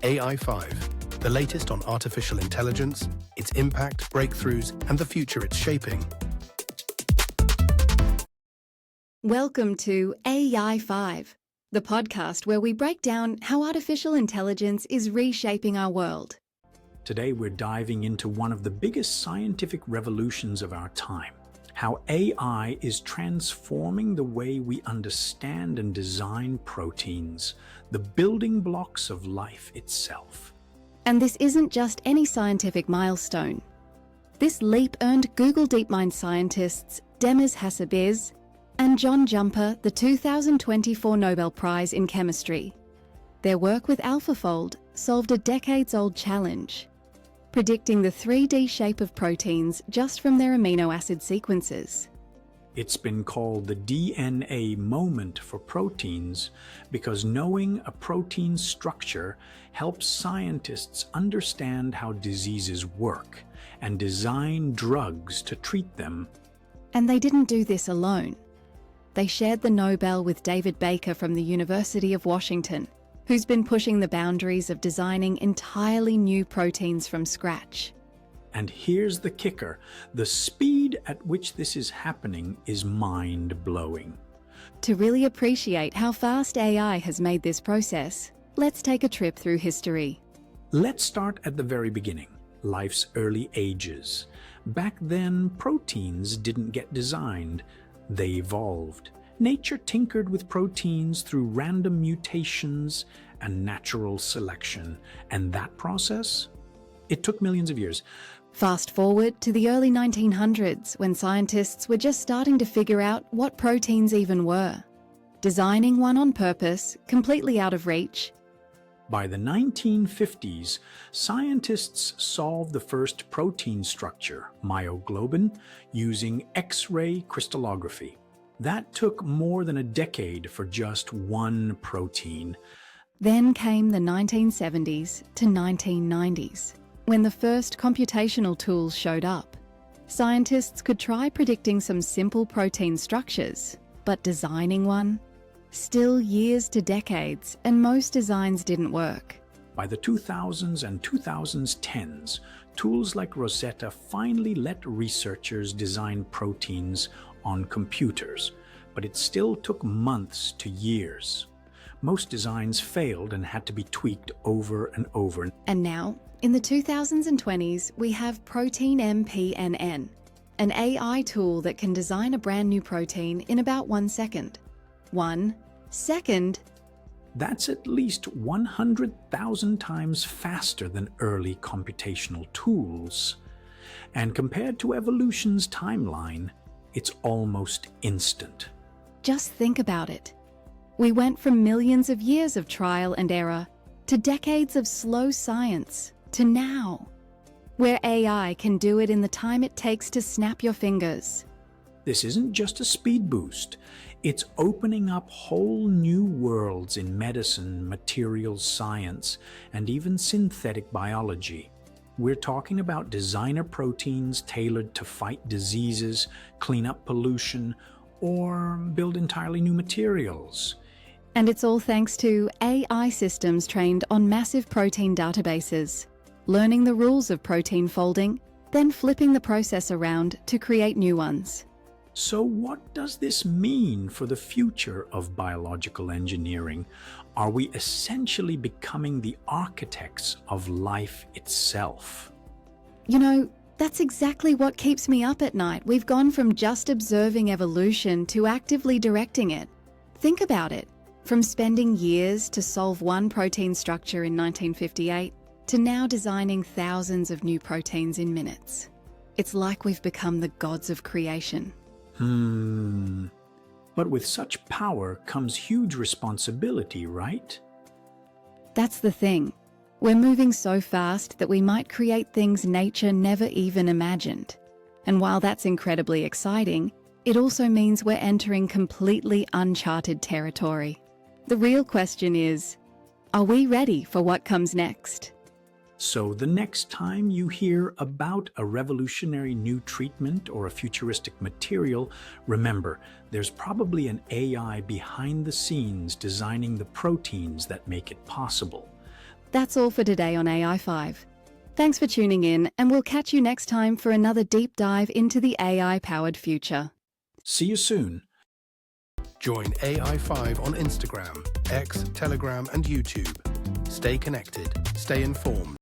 AI5, the latest on artificial intelligence, its impact, breakthroughs, and the future it's shaping. Welcome to AI5, the podcast where we break down how artificial intelligence is reshaping our world. Today we're diving into one of the biggest scientific revolutions of our time, how AI is transforming the way we understand and design proteins, the building blocks of life itself. And this isn't just any scientific milestone. This leap earned Google DeepMind scientists Demis Hassabis and John Jumper the 2024 Nobel Prize in Chemistry. Their work with AlphaFold solved a decades-old challenge, predicting the 3D shape of proteins just from their amino acid sequences. It's been called the DNA moment for proteins because knowing a protein's structure helps scientists understand how diseases work and design drugs to treat them. And they didn't do this alone. They shared the Nobel with David Baker from the University of Washington, who's been pushing the boundaries of designing entirely new proteins from scratch. And here's the kicker: the speed at which this is happening is mind-blowing. To really appreciate how fast AI has made this process, let's take a trip through history. Let's start at the very beginning, life's early ages. Back then, proteins didn't get designed, they evolved. Nature tinkered with proteins through random mutations and natural selection. And that process? It took millions of years. Fast forward to the early 1900s, when scientists were just starting to figure out what proteins even were. Designing one on purpose, completely out of reach. By the 1950s, scientists solved the first protein structure, myoglobin, using X-ray crystallography. That took more than a decade for just one protein. Then came the 1970s to 1990s, when the first computational tools showed up. Scientists could try predicting some simple protein structures, but designing one? Still years to decades, and most designs didn't work. By the 2000s and 2010s, tools like Rosetta finally let researchers design proteins on computers, but it still took months to years. Most designs failed and had to be tweaked over and over. And now, in the 2000s and 20s, we have Protein MPNN, an AI tool that can design a brand new protein in about 1 second. 1 second? That's at least 100,000 times faster than early computational tools. And compared to evolution's timeline, it's almost instant. Just think about it. We went from millions of years of trial and error to decades of slow science to now, where AI can do it in the time it takes to snap your fingers. This isn't just a speed boost. It's opening up whole new worlds in medicine, materials science, and even synthetic biology. We're talking about designer proteins tailored to fight diseases, clean up pollution, or build entirely new materials. And it's all thanks to AI systems trained on massive protein databases, learning the rules of protein folding, then flipping the process around to create new ones. So what does this mean for the future of biological engineering? Are we essentially becoming the architects of life itself? You know, that's exactly what keeps me up at night. We've gone from just observing evolution to actively directing it. Think about it. From spending years to solve one protein structure in 1958 to now designing thousands of new proteins in minutes. It's like we've become the gods of creation. But with such power comes huge responsibility, right? That's the thing. We're moving so fast that we might create things nature never even imagined. And while that's incredibly exciting, it also means we're entering completely uncharted territory. The real question is, are we ready for what comes next? So the next time you hear about a revolutionary new treatment or a futuristic material, remember, there's probably an AI behind the scenes designing the proteins that make it possible. That's all for today on AI5. Thanks for tuning in, and we'll catch you next time for another deep dive into the AI-powered future. See you soon. Join AI5 on Instagram, X, Telegram, and YouTube. Stay connected, stay informed.